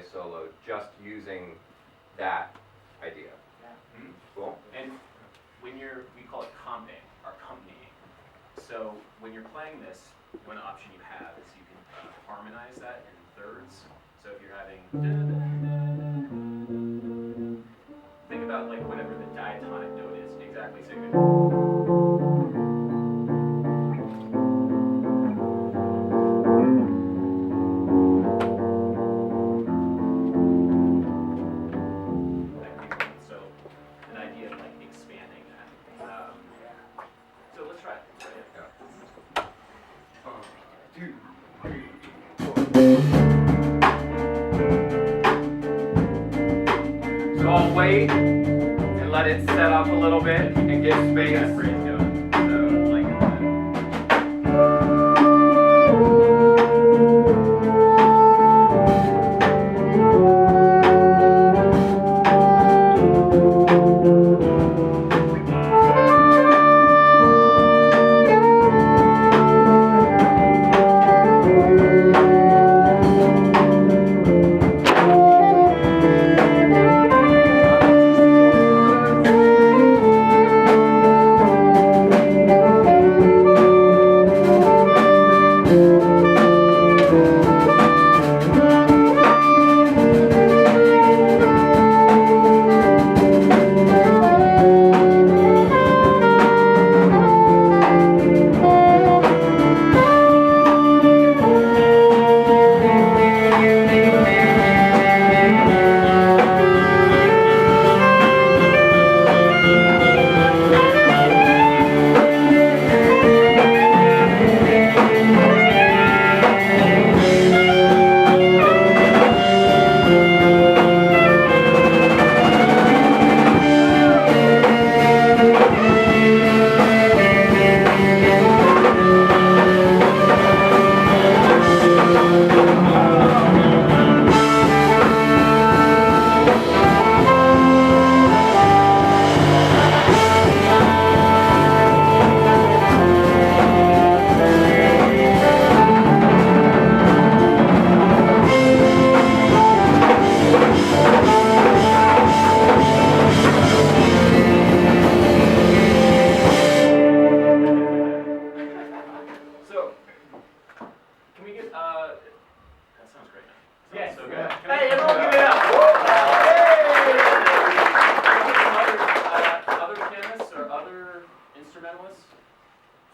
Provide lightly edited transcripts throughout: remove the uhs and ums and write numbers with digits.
a solo just using that idea. Yeah. Cool. And when we call it comping or accompanying. So when you're playing this, one option you have is you can harmonize that in thirds. So if you're having, think about like whatever the diatonic note is exactly. So you can. Wait and let it set up a little bit and give space. That phrase going. So like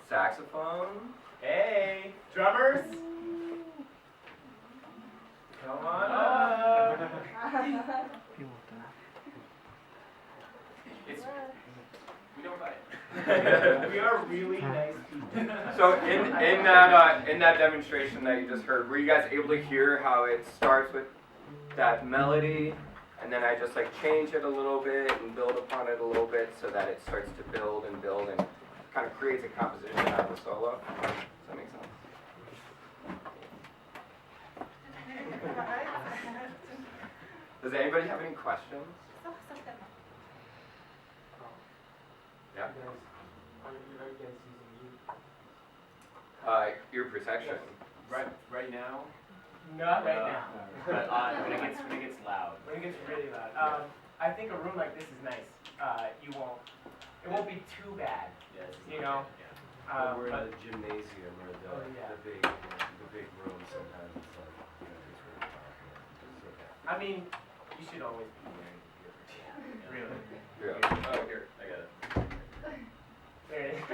saxophone. Hey, drummers. Come on up. We don't buy it. We are really nice people. So in that demonstration that you just heard, were you guys able to hear how it starts with that melody, and then I just like change it a little bit and build upon it a little bit so that it starts to build and kind of creates a composition out of the solo? Does that make sense? Does anybody have any questions? Yeah. Ear protection. Right now. Not right now. But when it gets loud. When it gets really loud. I think a room like this is nice. It won't be too bad. Yes. You know. When we're in the gymnasium or the big room, sometimes it's like, it's really dark. I mean, you should always be wearing ear protection. Really. Yeah. Oh, here, I got it. There it is.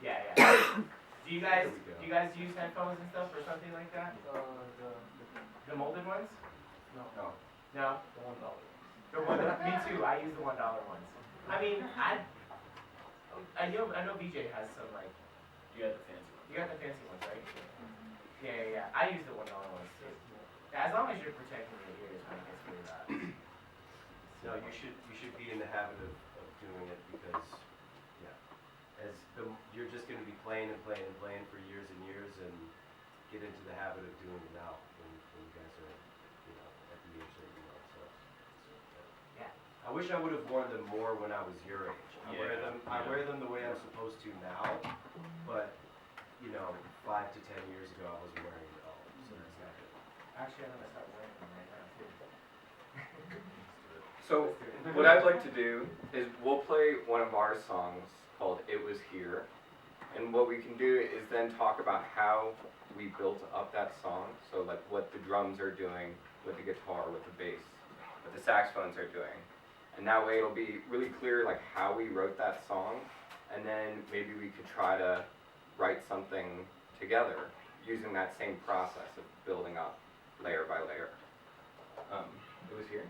Yeah. Do you guys use headphones and stuff or something like that? The molded ones? No. No? The $1 ones. Me too. I use the $1 ones. I mean, I know VJ has some like. You got the fancy one. You got the fancy ones, right? Yeah. I use the $1 ones too. Yeah, as long as you're protecting your ears when it gets really loud. No, you should be in the habit of doing it because, you're just going to be playing for years and years, and get into the habit of doing it now when you guys are, at the age that you are. So, yeah. I wish I would have worn them more when I was your age. I wear them the way I'm supposed to now, but 5 to 10 years ago I wasn't wearing it at all, so that's not good. I Actually, I'm gonna start wearing them right now too. So what I'd like to do is we'll play one of our songs called It Was Here. And what we can do is then talk about how we built up that song. So like what the drums are doing with the guitar, with the bass, what the saxophones are doing. And that way it'll be really clear like how we wrote that song. And then maybe we could try to write something together using that same process of building up layer by layer. It was here.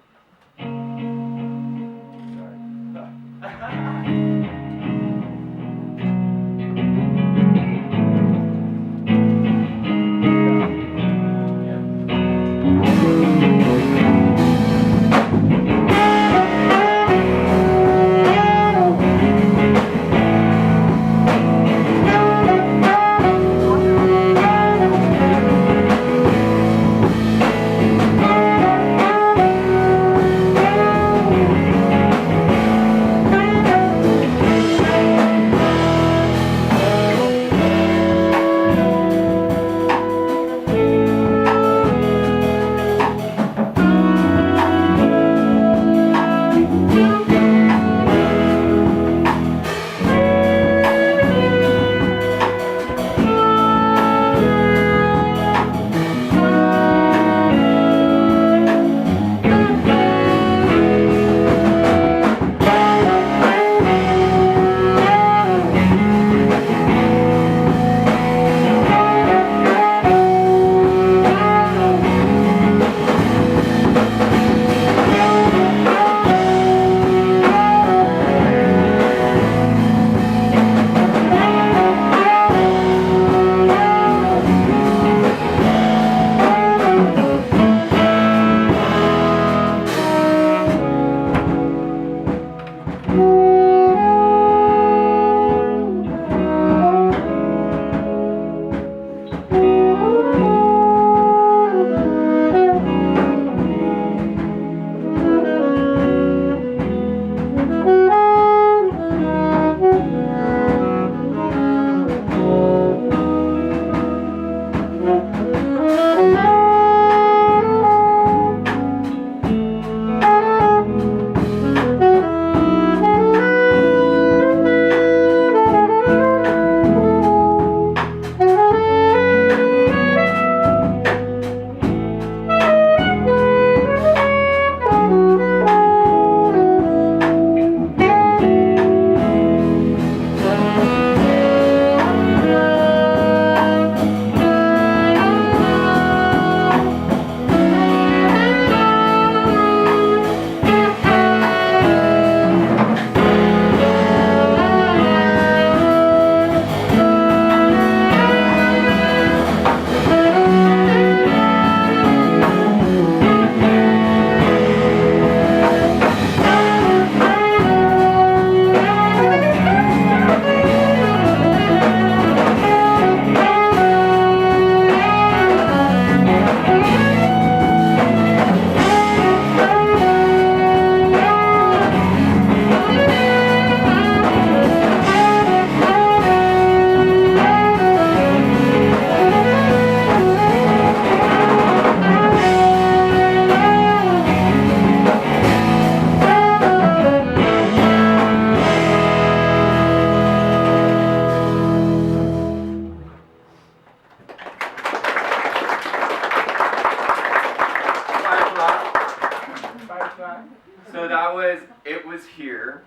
So that was It Was Here.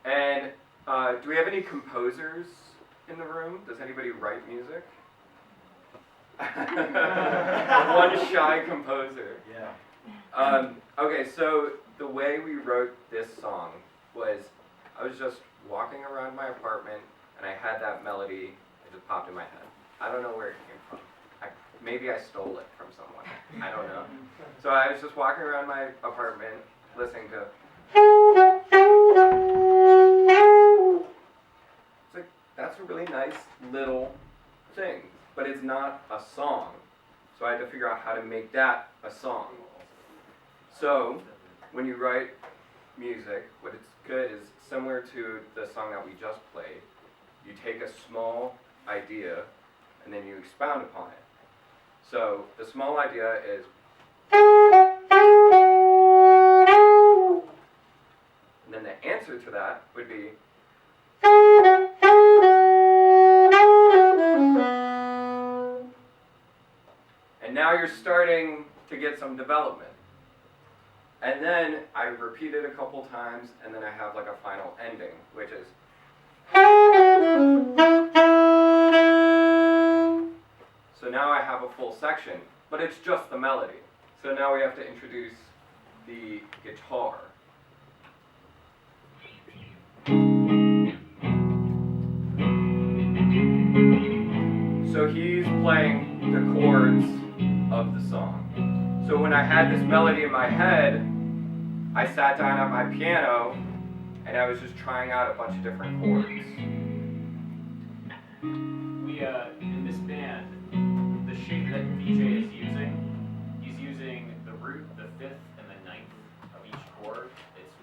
And do we have any composers in the room? Does anybody write music? One shy composer. Yeah. Okay, so the way we wrote this song was I was just walking around my apartment and I had that melody. It just popped in my head. I don't know where it came from. Maybe I stole it from someone. I don't know. So I was just walking around my apartment listening to. It's like, that's a really nice little thing, but it's not a song. So I had to figure out how to make that a song. So when you write music, what it's good is similar to the song that we just played. You take a small idea and then you expound upon it. So the small idea is, and then the answer to that would be, and now you're starting to get some development. And then I repeat it a couple times, and then I have like a final ending, which is, so now I have a full section, but it's just the melody. So now we have to introduce the guitar. So he's playing the chords of the song. So when I had this melody in my head, I sat down at my piano and I was just trying out a bunch of different chords. We, in this band, the shape that VJ is using, he's using the root, the fifth, and the ninth of each chord. It's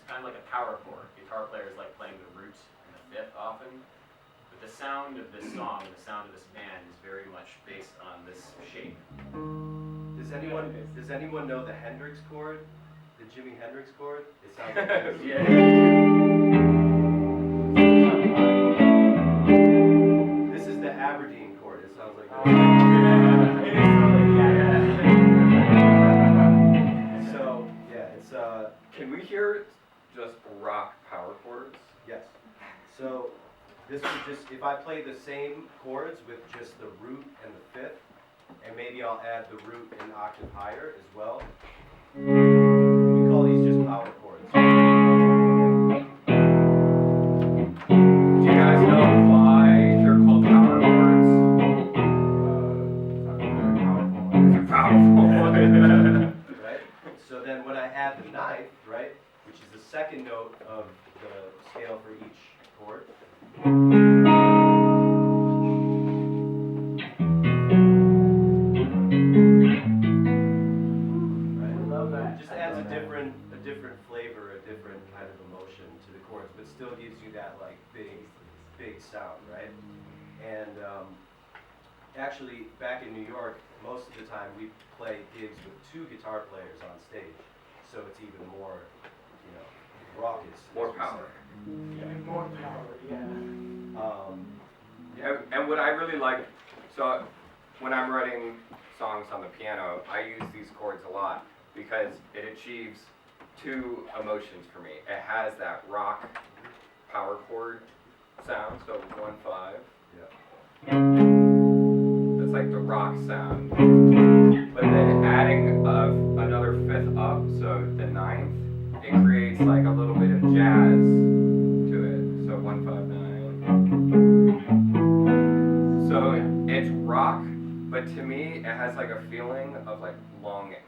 kind of like a power chord. Guitar players like playing the root and the fifth often. But the sound of this song, the sound of this band is very much based on this shape. Does anyone know the Hendrix chord? The Jimi Hendrix chord? It sounds like this. Yeah. This is the Aberdeen chord. It sounds like this. So, yeah, it's Can we hear just rock power chords? yes. So this would just, if I play the same chords with just the root and the fifth, and maybe I'll add the root an octave higher as well. We call these just power chords. Do you guys know why they're called power chords? They're powerful. Right? So then when I add the ninth, right, which is the second note of the scale for each chord, it just adds a different flavor, a different kind of emotion to the chords, but still gives you that like big sound, right? And actually, back in New York, most of the time we play gigs with 2 guitar players on stage, so it's even more, raucous. More power. More power, yeah. And what I really like, so when I'm writing songs on the piano, I use these chords a lot because it achieves 2 emotions for me. It has that rock power chord sound, so 1-5. Yeah. That's like the rock sound. But then adding another fifth up, so the 9th, it creates like a little bit of jazz to it. So 1-5-9. So it's rock, but to me it has like a feeling of like longing.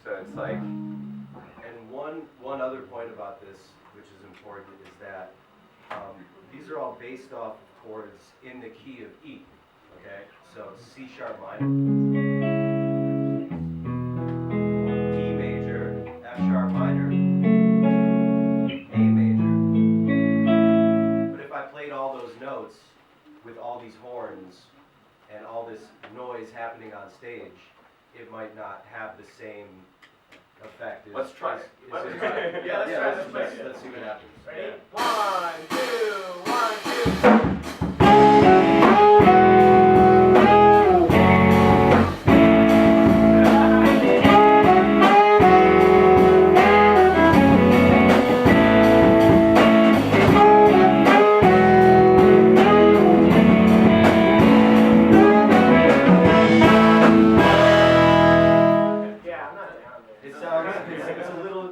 So it's like, And one other point about this, which is important, is that these are all based off of chords in the key of E. Okay, so C sharp minor, E major, F sharp minor, A major. But if I played all those notes with all these horns and all this noise happening on stage, it might not have the same effect. Let's try it. Let's try it. Yeah, let's try it. Let's see what happens. Ready? Yeah. 1, 2, 1, 2.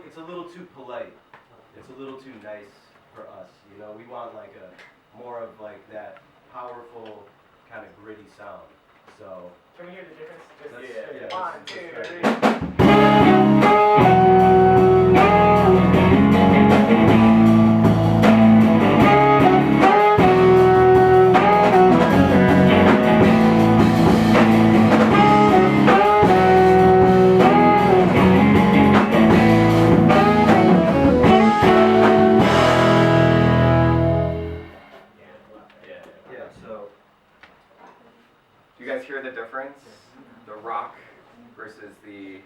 It's a little too polite. It's a little too nice for us. We want like more of like that powerful kind of gritty sound. So Can we hear the difference? Just let's- 1, let's 2, try it. 3. Yeah. So do you guys hear the difference? rock versus the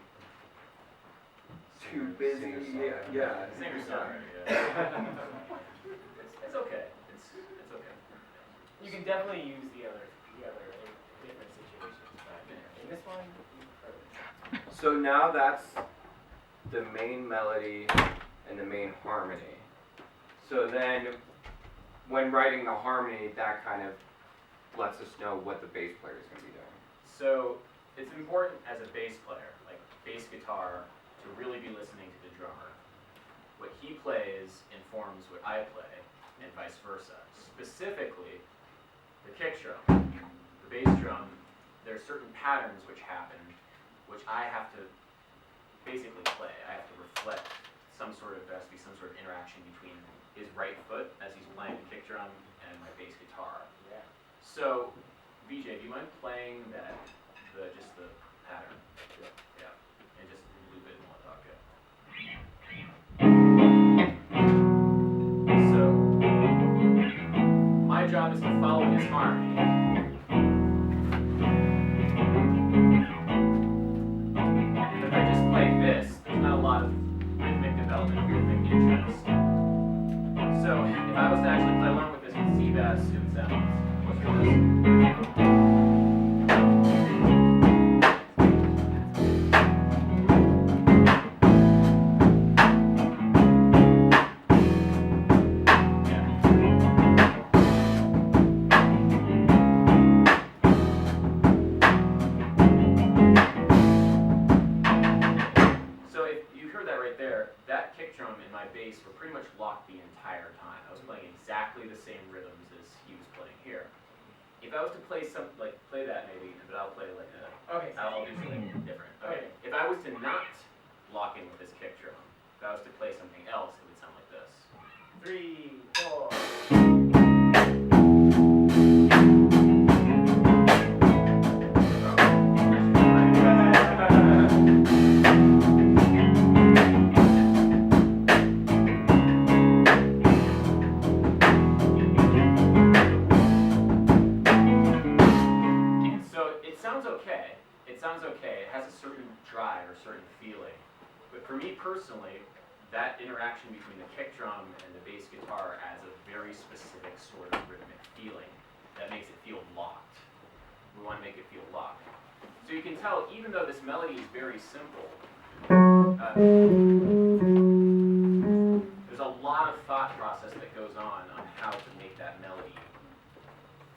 too busy. Yeah. Singer-songwriter, yeah. It's okay. It's okay. You can definitely use the other in different situations, but in this one, you prefer it. So now that's the main melody and the main harmony. So then, when writing the harmony, that kind of lets us know what the bass player is going to be doing. So it's important as a bass player, like bass guitar, to really be listening to the drummer. What he plays informs what I play, and vice versa. Specifically, the kick drum, the bass drum, there are certain patterns which happen, which I have to basically play. I have to reflect there has to be some sort of interaction between his right foot as he's playing the kick drum and my bass guitar. Yeah. So, VJ, do you mind playing just the pattern? Yeah. And just loop it and we'll talk it. So, my job is to follow his harmony. If I just play this, there's not a lot of rhythmic development, rhythmic interest. So, if I was to actually play along with this with C bass, it would sound, let's do this. Were pretty much locked the entire time. I was playing exactly the same rhythms as he was playing here. If I was to play play that maybe, but I'll play like a, okay. I'll do something different. Okay. If I was to not lock in with this kick drum, if I was to play something else, it would sound like this. 3, 4. Okay, it has a certain drive or certain feeling. But for me personally, that interaction between the kick drum and the bass guitar adds a very specific sort of rhythmic feeling that makes it feel locked. We want to make it feel locked. So you can tell, even though this melody is very simple, there's a lot of thought process that goes on how to make that melody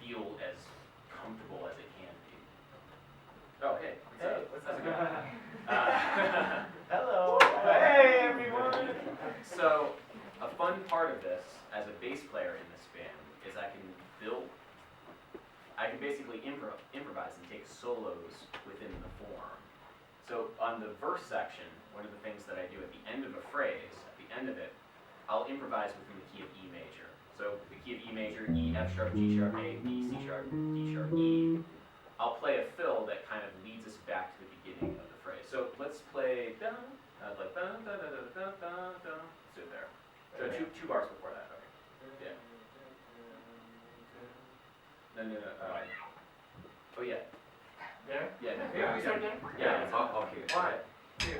feel as comfortable as it can be. Oh, hey. Hey, what's up? Hello. Hey, everyone. So, a fun part of this, as a bass player in this band, is I can basically improvise and take solos within the form. So, on the verse section, one of the things that I do at the end of a phrase, at the end of it, I'll improvise within the key of E major. So, the key of E major, E, F sharp, G sharp, A, B, C sharp, D sharp, E. I'll play a fill that kind of leads us back to the beginning of the phrase. So let's play dun, like dun, dun, dun, dun, dun, dun, dun. So there. So two bars before that. Okay. Yeah. No. Oh yeah. There? Yeah. No, Yeah, we start there? Yeah. Okay. 1, 2.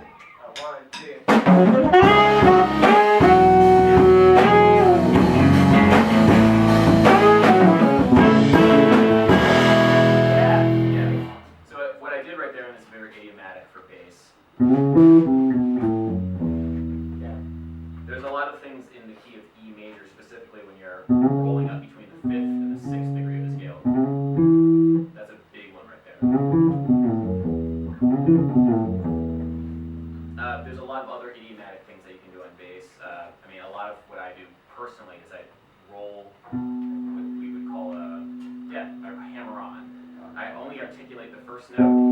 1, 2. There's a lot of things in the key of E major, specifically when you're rolling up between the 5th and the 6th degree of the scale. That's a big one right there. There's a lot of other idiomatic things that you can do on bass. A lot of what I do personally is I roll what we would call a hammer on. I only articulate the first note,